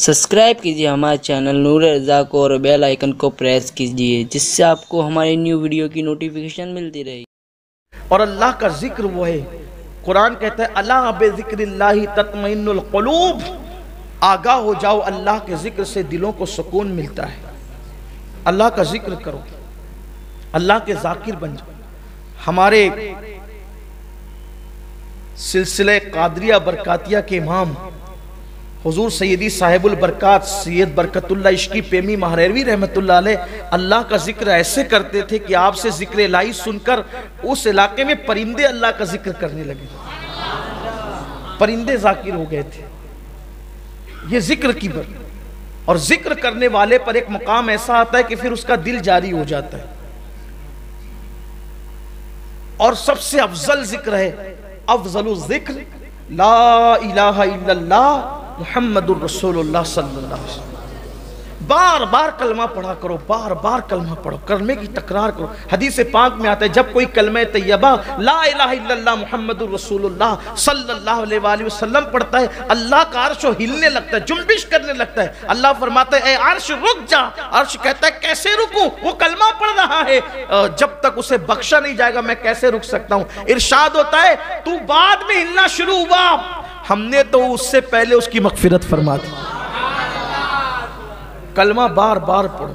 Subscribe کیجیے ہمارے channel نور رضا کو اور بیل آئیکن کو پریس کیجیے جس سے آپ کو ہماری نیو ویڈیو کی نوٹیفیکیشن ملتی رہے۔ اور اللہ کا ذکر وہ ہے، قرآن کہتا ہے الا بذکر اللہ تطمئن القلوب، آگاہ ہو جاؤ اللہ کے ذکر سے دلوں کو سکون ملتا ہے۔ اللہ کا ذکر کرو، اللہ کے ذاکر بن جاؤ۔ ہمارے سلسلہ قادریہ برکاتیہ کے امام حضور سیدی صاحب البرکات سید برکت اللہ عشقی پیمی مہریروی رحمت اللہ علیہ اللہ کا ذکر ایسے کرتے تھے کہ آپ سے ذکر الہی سن کر اس علاقے میں پرندے اللہ کا ذکر کرنے لگے، پرندے ذاکر ہو گئے تھے۔ یہ ذکر کی برکت، اور ذکر کرنے والے پر ایک مقام ایسا آتا ہے کہ پھر اس کا دل جاری ہو جاتا ہے۔ اور سب سے افضل ذکر ہے، افضل الذکر لا الہ الا اللہ محمد الرسول اللہ صلی اللہ علیہ وسلم۔ بار بار کلمہ پڑھا کرو، بار بار کلمہ پڑھو، کلمے کی تکرار کرو۔ حدیث پاک میں آتا ہے جب کوئی کلمہ طیبہ لا الہ الا اللہ محمد الرسول اللہ صلی اللہ علیہ وآلہ وسلم پڑھتا ہے، اللہ کا عرش ہلنے لگتا ہے، جنبش کرنے لگتا ہے۔ اللہ فرماتا ہے اے عرش رک جا، عرش کہتا ہے کیسے رکوں، وہ کلمہ پڑھ رہا ہے، جب تک اسے بخشا نہیں جائے گا میں کیسے رک سکتا ہوں۔ ارشاد ہوتا ہے تو بعد میں ہلنا شروع ہوا، ہم نے تو اس سے پہلے اس کی مغفرت فرما دی۔ کلمہ بار بار پڑھو،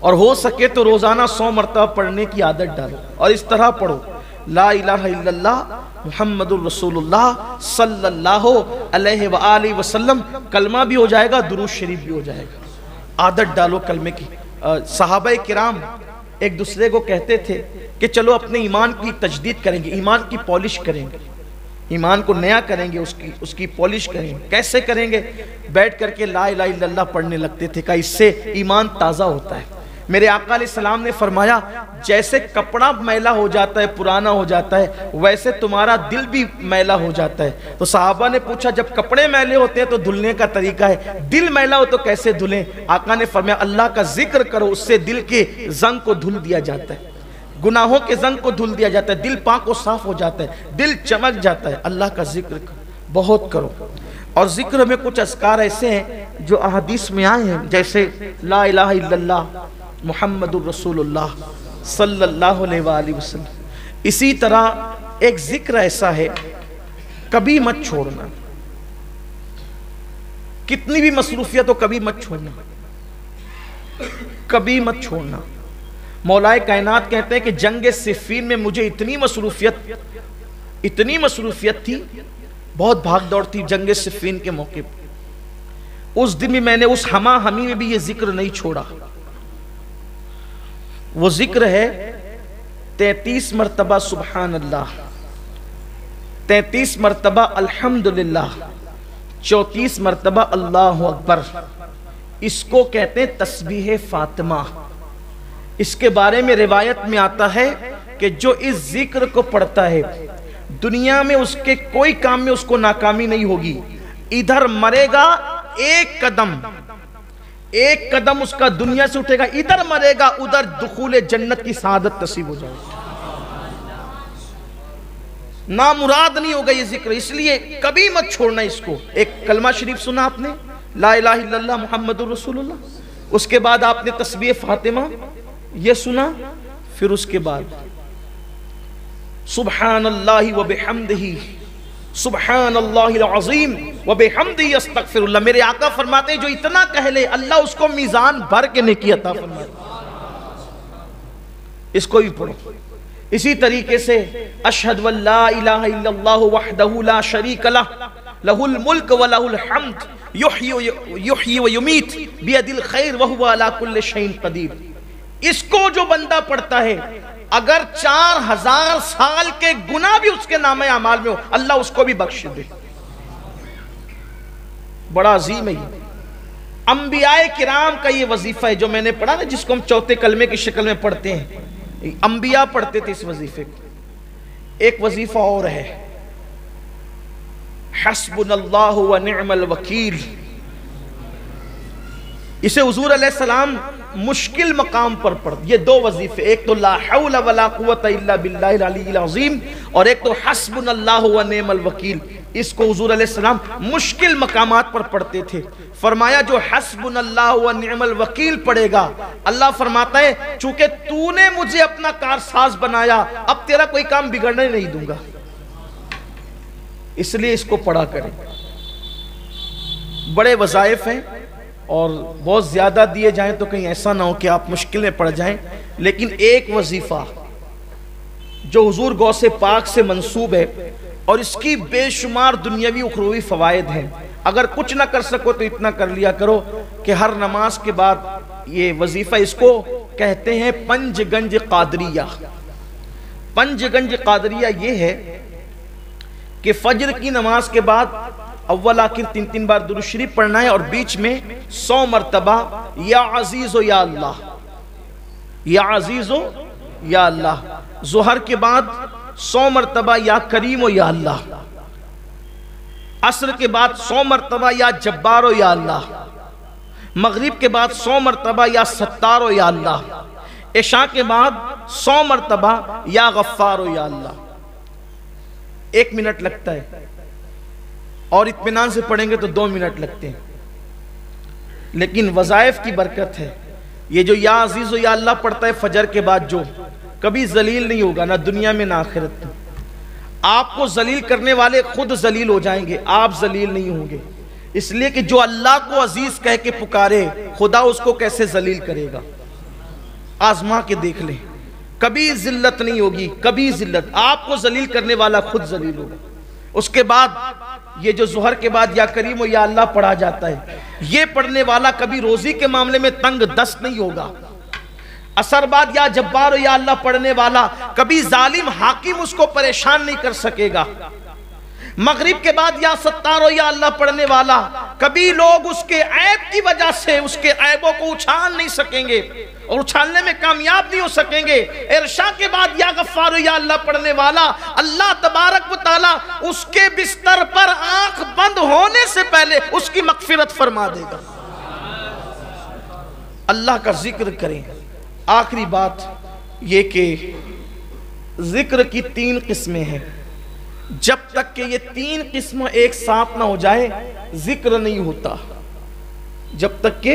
اور ہو سکے تو روزانہ 100 مرتبہ پڑھنے کی عادت ڈالو، اور اس طرح پڑھو لا الہ الا اللہ محمد الرسول اللہ صلی اللہ علیہ وآلہ وسلم۔ کلمہ بھی ہو جائے گا، درود شریف بھی ہو جائے گا۔ عادت ڈالو کلمے کی۔ صحابہ کرام ایک دوسرے کو کہتے تھے کہ چلو اپنے ایمان کی تجدید کریں گے، ایمان کی پالش کریں گے، ایمان کو نیا کریں گے، اس کی پالش کریں گے۔ کیسے کریں گے؟ بیٹھ کر کے لا الہ الا اللہ پڑھنے لگتے تھے کہ اس سے ایمان تازہ ہوتا ہے۔ میرے آقا علیہ السلام نے فرمایا جیسے کپڑا میلا ہو جاتا ہے، پرانا ہو جاتا ہے، ویسے تمہارا دل بھی میلا ہو جاتا ہے۔ تو صحابہ نے پوچھا جب کپڑے میلے ہوتے ہیں تو دھلنے کا طریقہ ہے، دل میلا ہو تو کیسے دھلیں؟ آقا نے فرمایا اللہ کا ذکر کرو، اس سے دل کے زنگ کو دھل دیا جاتا ہے، گناہوں کے زنگ کو دھل دیا جاتا ہے، دل پاک و صاف ہو جاتا ہے، دل چمک جاتا ہے۔ اللہ کا ذکر بہت کرو۔ اور ذکر میں کچھ اذکار ایسے ہیں جو احادیث میں آئے ہیں، جیسے لا الہ الا اللہ محمد الرسول اللہ صلی اللہ علیہ وآلہ وسلم۔ اسی طرح ایک ذکر ایسا ہے کبھی مت چھوڑنا، کتنی بھی مصروفیت ہو کبھی مت چھوڑنا، کبھی مت چھوڑنا۔ مولا کائنات کہتے ہیں کہ جنگ صفین میں مجھے اتنی مصروفیت تھی، بہت بھاگ دوڑ تھی جنگ صفین کے موقع پر۔ اس دن بھی میں نے اس ہما ہمی میں بھی یہ ذکر نہیں چھوڑا۔ وہ ذکر ہے 33 مرتبہ سبحان اللہ، 33 مرتبہ الحمدللہ، 34 مرتبہ اللہ اکبر۔ اس کو کہتے ہیں تسبیح فاطمہ۔ اس کے بارے میں روایت میں آتا ہے کہ جو اس ذکر کو پڑھتا ہے دنیا میں اس کے کوئی کام میں اس کو ناکامی نہیں ہوگی، ادھر مرے گا ایک قدم اس کا دنیا سے اٹھے گا، ادھر مرے گا ادھر دخول جنت کی سعادت نصیب ہو جائے گی، نامراد نہیں ہوگا یہ ذکر۔ اس لیے کبھی مت چھوڑنا اس کو۔ ایک کلمہ شریف سنا آپ نے لا الہ الا اللہ محمد الرسول اللہ، اس کے بعد آپ نے تسبیح فاطمہ یہ سنا، پھر اس کے بعد سبحان اللہ وبحمدہ سبحان اللہ العظیم وبحمدہ استغفر اللہ۔ میرے آقا فرماتے ہیں جو اتنا کہہ لے اللہ اس کو میزان بھر کے نیکی عطا فرماتے ہیں۔ اس کو بھی پڑھو۔ اسی طریقے سے اشہد ان لا الہ الا اللہ وحدہ لا شریک لہ لہ الملک و لہ الحمد یحیی و یمیت بیدہ الخیر وہو علی کل شیء قدیر۔ اس کو جو بندہ پڑھتا ہے اگر 4000 سال کے گناہ بھی اس کے نامہ اعمال میں ہو اللہ اس کو بھی بخش دے۔ بڑا عظیم ہے یہ۔ انبیاء کرام کا یہ وظیفہ ہے جو میں نے پڑھا نا، جس کو ہم چوتھے کلمے کی شکل میں پڑھتے ہیں، انبیاء پڑھتے تھے اس وظیفے کو۔ ایک وظیفہ اور ہے حسبنا اللہ و نعم الوکیل۔ اسے حضور علیہ السلام مشکل مقام پر پڑھ، یہ دو وظیفے، ایک تو لا حول ولا قوت الا باللہ العلی العظیم، اور ایک تو حسبنا اللہ و نعم الوکیل۔ اس کو حضور علیہ السلام مشکل مقامات پر پڑھتے تھے. فرمایا جو حسبنا اللہ و نعم الوکیل پڑھے گا، اللہ فرماتا ہے چونکہ تو نے مجھے اپنا کارساز بنایا، اب تیرا کوئی کام بگڑنے نہیں دوں گا. اس لیے اس کو پڑھا کریں. بڑے وظائف ہیں اور بہت زیادہ دیے جائیں تو کہیں ایسا نہ ہو کہ آپ مشکل میں پڑ جائیں، لیکن ایک وظیفہ جو حضور غوث پاک سے منسوب ہے اور اس کی بے شمار دنیاوی اخروی فوائد ہیں. اگر کچھ نہ کر سکو تو اتنا کر لیا کرو کہ ہر نماز کے بعد یہ وظیفہ، اس کو کہتے ہیں پنج گنج قادریہ. پنج گنج قادریہ یہ ہے کہ فجر کی نماز کے بعد اول آخر 3 بار درود شریف پڑھنا ہے اور بیچ میں 100 مرتبہ یا عزیز و یا اللہ، یا عزیز و یا اللہ. ظہر کے بعد 100 مرتبہ یا کریم و یا اللہ. عصر کے بعد 100 مرتبہ یا جبار و یا اللہ. مغرب کے بعد 100 مرتبہ یا ستار و یا اللہ. عشاء کے بعد 100 مرتبہ یا غفار و یا اللہ. 1 منٹ لگتا ہے اور اطمینان سے پڑھیں گے تو 2 منٹ لگتے ہیں. لیکن وظائف کی برکت ہے. یہ جو یا عزیز و یا اللہ پڑھتا ہے فجر کے بعد، جو کبھی ذلیل نہیں ہوگا، نہ دنیا میں نہ آخرت میں. آپ کو ذلیل کرنے والے خود ذلیل ہو جائیں گے، آپ ذلیل نہیں ہوں گے. اس لیے کہ جو اللہ کو عزیز کہہ کے پکارے، خدا اس کو کیسے ذلیل کرے گا. آزما کے دیکھ لیں، کبھی ذلت نہیں ہوگی، کبھی ذلت. آپ کو ذلیل کرنے والا خود ذلیل ہوگا. اس کے بعد یہ جو ظہر کے بعد یا کریم و یا اللہ پڑھا جاتا ہے، یہ پڑھنے والا کبھی روزی کے معاملے میں تنگ دست نہیں ہوگا. عصر بعد یا جبار و یا اللہ پڑھنے والا کبھی ظالم حاکم اس کو پریشان نہیں کر سکے گا. مغرب کے بعد یا ستار و یا اللہ پڑھنے والا کبھی لوگ اس کے عیب کی وجہ سے اس کے عیبوں کو اچھال نہیں سکیں گے اور اچھالنے میں کامیاب نہیں ہو سکیں گے. عشاء کے بعد یا غفار و یا اللہ پڑھنے والا اللہ تبارک و تعالی اس کے بستر پر آنکھ بند ہونے سے پہلے اس کی مغفرت فرما دے گا. اللہ کا ذکر کریں. آخری بات یہ کہ ذکر کی 3 قسمیں ہیں. جب تک کہ یہ 3 قسم ایک ساتھ نہ ہو جائے ذکر نہیں ہوتا. جب تک کہ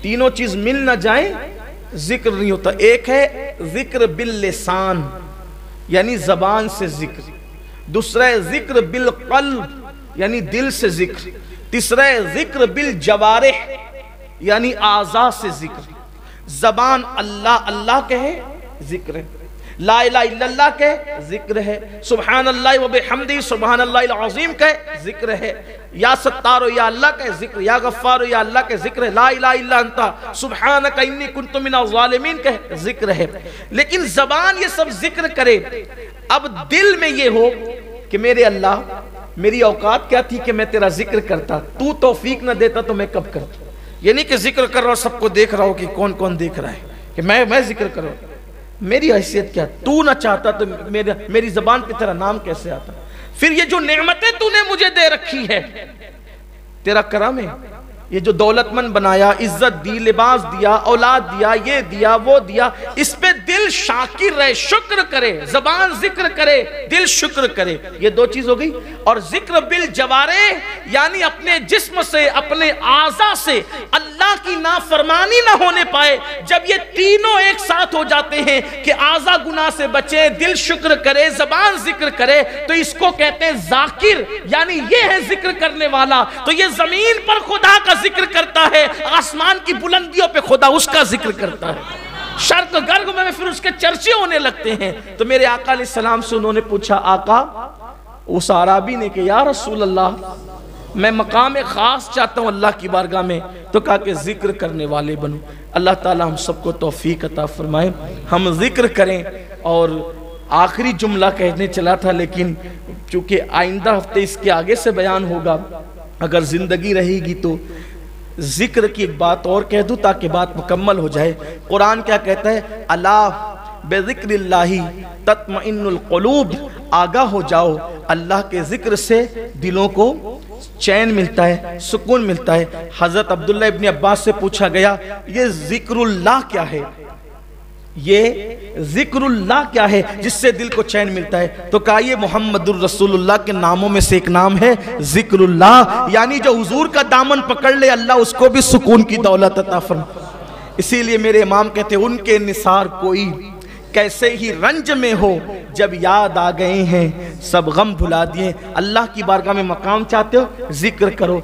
تینوں چیز مل نہ جائیں ذکر نہیں ہوتا. ایک ہے ذکر باللسان یعنی زبان سے ذکر. دوسرا ہے ذکر بالقلب یعنی دل سے ذکر. تیسرا ہے ذکر بالجوارح یعنی اعضاء سے ذکر. زبان اللہ اللہ کہے ذکر ہے، لا الہ الا اللہ کہے ذکر ہے، سبحان اللہ و بحمدہ سبحان اللہ العظیم کہے ذکر ہے، یا ستار و یا اللہ کہے ذکر، یا غفار و یا اللہ کہے ذکر ہے، لا الہ الا انت سبحانک انی کنت من الظالمین کہے ذکر ہے. لیکن زبان یہ سب ذکر کرے، اب دل میں یہ ہو کہ میرے اللہ میری اوقات کیا تھی کہ میں تیرا ذکر کرتا، تو توفیق نہ دیتا تو میں کب کرتا. یہ نہیں کہ ذکر کر رہا ہوں سب کو دیکھ رہا ہوں کہ کون کون دیکھ رہا ہے کہ میں ذکر کر رہا ہوں. میری حیثیت کیا، تو نہ چاہتا تو میری زبان پہ تیرا نام کیسے آتا. پھر یہ جو نعمتیں تو نے مجھے دے رکھی ہے تیرا کرم ہے. یہ جو دولت مند بنایا، عزت دی، لباس دیا، اولاد دیا، یہ دیا وہ دیا، اس پہ دل شاکر رہے، شکر کرے. زبان ذکر کرے، دل شکر کرے. یہ 2 چیز ہو گئی. اور ذکر بالجوارح یعنی اپنے جسم سے اپنے اعضاء سے اللہ کی نافرمانی نہ ہونے پائے. جب یہ تینوں ایک ساتھ ہو جاتے ہیں کہ اعضاء گناہ سے بچے، دل شکر کرے، زبان ذکر کرے، تو اس کو کہتے ہیں ذاکر یعنی یہ ہے ذکر کرنے والا. تو یہ زمین پر خدا کا ذکر کرتا ہے، آسمان کی بلندیوں پہ خدا اس کا ذکر کرتا ہے. شرق غرب میں پھر اس کے چرچے ہونے لگتے ہیں. تو میرے آقا علیہ السلام سے انہوں نے پوچھا، آقا اس عرابی نے کہ یا رسول اللہ میں مقام خاص چاہتا ہوں اللہ کی بارگاہ میں. تو کہا کہ ذکر کرنے والے بنو. اللہ تعالی ہم سب کو توفیق عطا فرمائے ہم ذکر کریں. اور آخری جملہ کہنے چلا تھا لیکن چونکہ آئندہ ہفتے اس کے آگے سے بیان ہوگا، اگر زندگی رہے گی تو ذکر کی ایک بات اور کہہ دوں تاکہ بات مکمل ہو جائے. قرآن کیا کہتا ہے؟ الا بذکر اللہ تطمئن القلوب. آگاہ ہو جاؤ، اللہ کے ذکر سے دلوں کو چین ملتا ہے، سکون ملتا ہے. حضرت عبداللہ ابن عباس سے پوچھا گیا یہ ذکر اللہ کیا ہے؟ یہ ذکر اللہ کیا ہے جس سے دل کو چین ملتا ہے؟ تو کہا یہ محمد الرسول اللہ کے ناموں میں سے ایک نام ہے ذکر اللہ، یعنی جو حضور کا دامن پکڑ لے اللہ اس کو بھی سکون کی دولت عطا فرمائے۔ اسی لیے میرے امام کہتے ہیں ان کے نثار کوئی کیسے ہی رنج میں ہو، جب یاد آ گئے ہیں سب غم بھلا دیے۔ اللہ کی بارگاہ میں مقام چاہتے ہو، ذکر کرو۔